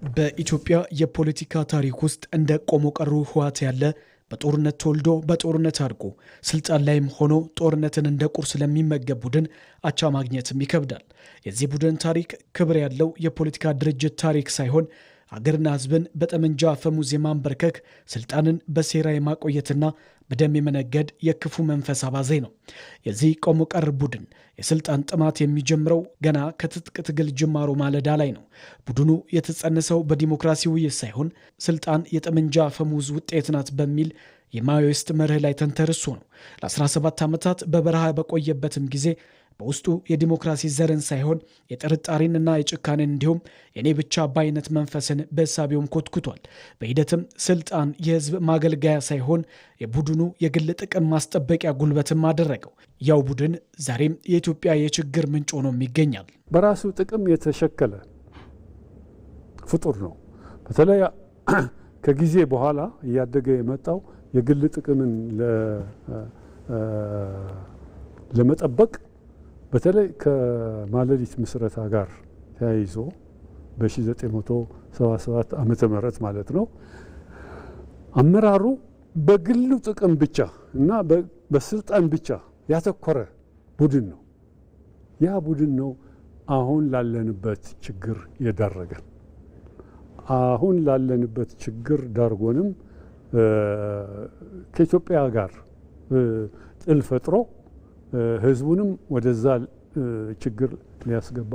በኢትዮጵያ የፖለቲካ ታሪክ ውስጥ እንደ ቆሞ ቀሩ ህወሓት ያለ በጦርነት ተወልዶ በጦርነት አድጎ ስልጣን ላይም ሆኖ ጦርነትን እንደ ቁርስ ለሚመገብ ቡድን አቻ ማግኘትም ይከብዳል። የዚህ ቡድን ታሪክ ክብር ያለው የፖለቲካ ድርጅት ታሪክ ሳይሆን ሀገርና ህዝብን በጠመንጃ አፈሙዝ የማንበርከክ ስልጣንን በሴራ የማቆየትና በደም የመነገድ የክፉ መንፈስ አባዜ ነው። የዚህ ቆሞ ቀር ቡድን የስልጣን ጥማት የሚጀምረው ገና ከትጥቅ ትግል ጅማሮ ማለዳ ላይ ነው። ቡድኑ የተጸነሰው በዲሞክራሲ ውይይት ሳይሆን ስልጣን የጠመንጃ አፈሙዝ ውጤት ናት በሚል የማዮይስት መርህ ላይ ተንተርሶ ነው። ለ17 ዓመታት በበረሃ በቆየበትም ጊዜ በውስጡ የዲሞክራሲ ዘርን ሳይሆን የጥርጣሬንና የጭካኔን እንዲሁም የኔ ብቻ ባይነት መንፈስን በእሳቤውም ኮትኩቷል። በሂደትም ስልጣን የህዝብ ማገልገያ ሳይሆን የቡድኑ የግል ጥቅም ማስጠበቂያ ጉልበትም አደረገው። ያው ቡድን ዛሬም የኢትዮጵያ የችግር ምንጭ ሆኖም ይገኛል። በራሱ ጥቅም የተሸከለ ፍጡር ነው። በተለይ ከጊዜ በኋላ እያደገ የመጣው የግል ጥቅምን ለመጠበቅ በተለይ ከማለሊት ምስረታ ጋር ተያይዞ በ1977 ዓመተ ምህረት ማለት ነው አመራሩ በግሉ ጥቅም ብቻ እና በስልጣን ብቻ ያተኮረ ቡድን ነው። ያ ቡድን ነው አሁን ላለንበት ችግር የዳረገን። አሁን ላለንበት ችግር ዳርጎንም ከኢትዮጵያ ጋር ጥል ፈጥሮ ህዝቡንም ወደዛ ችግር ሊያስገባ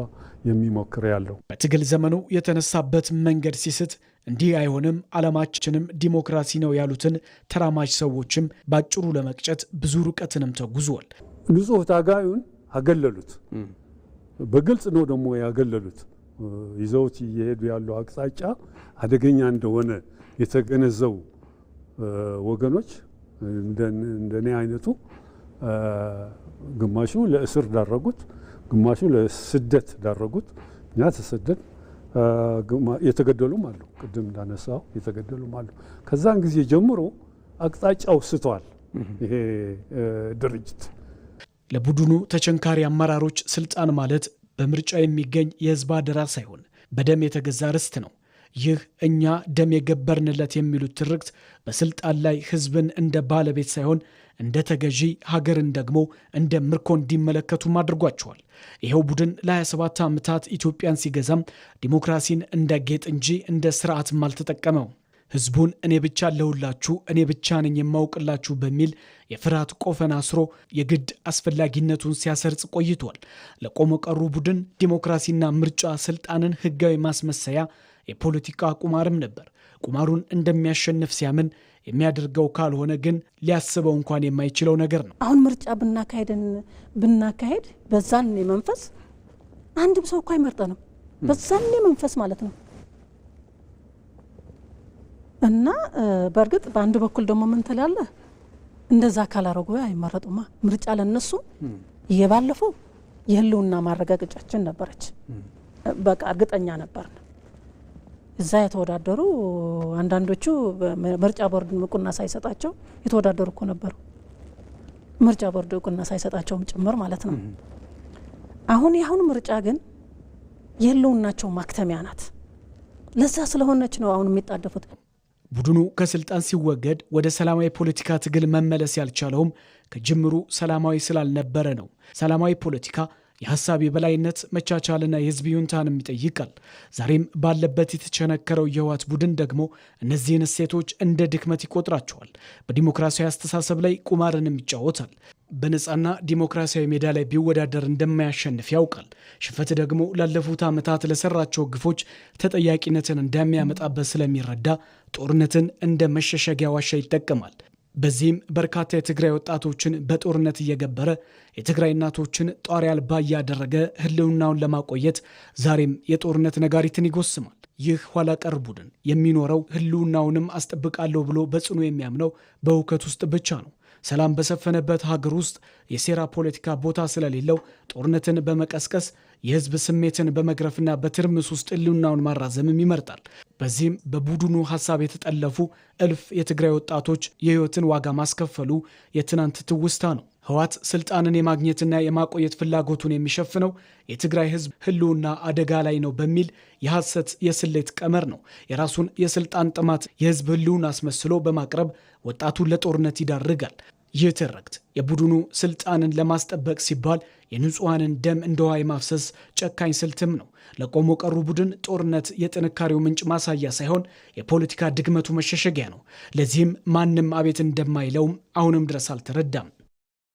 የሚሞክር ያለው በትግል ዘመኑ የተነሳበት መንገድ ሲስት እንዲህ አይሆንም ዓላማችንም ዲሞክራሲ ነው ያሉትን ተራማጅ ሰዎችም ባጭሩ ለመቅጨት ብዙ ርቀትንም ተጉዟል። ንጹህ ታጋዩን አገለሉት። በግልጽ ነው ደግሞ ያገለሉት። ይዘውት እየሄዱ ያለው አቅጣጫ አደገኛ እንደሆነ የተገነዘቡ ወገኖች እንደኔ አይነቱ ግማሹ ለእስር ዳረጉት፣ ግማሹ ለስደት ዳረጉት። እኛ ተሰደን የተገደሉም አሉ። ቅድም እንዳነሳው የተገደሉም አሉ። ከዛን ጊዜ ጀምሮ አቅጣጫው ስቷል ይሄ ድርጅት። ለቡድኑ ተቸንካሪ አመራሮች ስልጣን ማለት በምርጫ የሚገኝ የህዝብ አደራ ሳይሆን በደም የተገዛ ርስት ነው። ይህ እኛ ደም የገበርንለት የሚሉት ትርክት በስልጣን ላይ ህዝብን እንደ ባለቤት ሳይሆን እንደ ተገዢ፣ ሀገርን ደግሞ እንደ ምርኮ እንዲመለከቱም አድርጓቸዋል። ይኸው ቡድን ለ27 ዓመታት ኢትዮጵያን ሲገዛም ዲሞክራሲን እንደ ጌጥ እንጂ እንደ ስርዓትም አልተጠቀመው። ህዝቡን እኔ ብቻ አለሁላችሁ፣ እኔ ብቻ ነኝ የማውቅላችሁ በሚል የፍርሃት ቆፈን አስሮ የግድ አስፈላጊነቱን ሲያሰርጽ ቆይቷል። ለቆሞ ቀሩ ቡድን ዲሞክራሲና ምርጫ ስልጣንን ህጋዊ ማስመሰያ የፖለቲካ ቁማርም ነበር። ቁማሩን እንደሚያሸንፍ ሲያምን የሚያደርገው ካልሆነ ግን ሊያስበው እንኳን የማይችለው ነገር ነው። አሁን ምርጫ ብናካሄድ በዛን መንፈስ አንድም ሰው እኮ አይመርጠንም። በዛን መንፈስ ማለት ነው። እና በእርግጥ በአንድ በኩል ደግሞ ምን ትላለህ? እንደዛ ካላረጉ አይመረጡማ። ምርጫ ለነሱ የባለፈው የህልውና ማረጋገጫችን ነበረች። በቃ እርግጠኛ ነበርን። እዛ የተወዳደሩ አንዳንዶቹ ምርጫ ቦርድ እውቅና ሳይሰጣቸው የተወዳደሩ እኮ ነበሩ። ምርጫ ቦርድ እውቅና ሳይሰጣቸውም ጭምር ማለት ነው። አሁን ምርጫ ግን የህልውናቸው ማክተሚያ ናት። ለዛ ስለሆነች ነው አሁን የሚጣደፉት። ቡድኑ ከስልጣን ሲወገድ ወደ ሰላማዊ ፖለቲካ ትግል መመለስ ያልቻለውም ከጅምሩ ሰላማዊ ስላልነበረ ነው። ሰላማዊ ፖለቲካ የሐሳብ የበላይነት መቻቻልና የህዝብ ይሁንታንም ይጠይቃል። ዛሬም ባለበት የተቸነከረው የህወሓት ቡድን ደግሞ እነዚህን እሴቶች እንደ ድክመት ይቆጥራቸዋል። በዲሞክራሲያዊ አስተሳሰብ ላይ ቁማርንም ይጫወታል። በነፃና ዲሞክራሲያዊ ሜዳ ላይ ቢወዳደር እንደማያሸንፍ ያውቃል። ሽንፈት ደግሞ ላለፉት ዓመታት ለሰራቸው ግፎች ተጠያቂነትን እንደሚያመጣበት ስለሚረዳ ጦርነትን እንደ መሸሸጊያ ዋሻ ይጠቀማል። በዚህም በርካታ የትግራይ ወጣቶችን በጦርነት እየገበረ የትግራይ እናቶችን ጧሪ አልባ እያደረገ ህልውናውን ለማቆየት ዛሬም የጦርነት ነጋሪትን ይጎስማል። ይህ ኋላ ቀር ቡድን የሚኖረው ህልውናውንም አስጠብቃለሁ ብሎ በጽኑ የሚያምነው በእውከት ውስጥ ብቻ ነው። ሰላም በሰፈነበት ሀገር ውስጥ የሴራ ፖለቲካ ቦታ ስለሌለው ጦርነትን በመቀስቀስ የህዝብ ስሜትን በመግረፍና በትርምስ ውስጥ ህልውናውን ማራዘምም ይመርጣል። በዚህም በቡድኑ ሐሳብ የተጠለፉ እልፍ የትግራይ ወጣቶች የህይወትን ዋጋ ማስከፈሉ የትናንት ትውስታ ነው። ህወሓት ስልጣንን የማግኘትና የማቆየት ፍላጎቱን የሚሸፍነው የትግራይ ህዝብ ህልውና አደጋ ላይ ነው በሚል የሐሰት የስሌት ቀመር ነው። የራሱን የስልጣን ጥማት የህዝብ ህልውና አስመስሎ በማቅረብ ወጣቱን ለጦርነት ይዳርጋል። ይህ ትርክት የቡድኑ ስልጣንን ለማስጠበቅ ሲባል የንጹሐንን ደም እንደ ውሃ የማፍሰስ ጨካኝ ስልትም ነው። ለቆሞ ቀሩ ቡድን ጦርነት የጥንካሬው ምንጭ ማሳያ ሳይሆን የፖለቲካ ድግመቱ መሸሸጊያ ነው። ለዚህም ማንም አቤት እንደማይለውም አሁንም ድረስ አልተረዳም።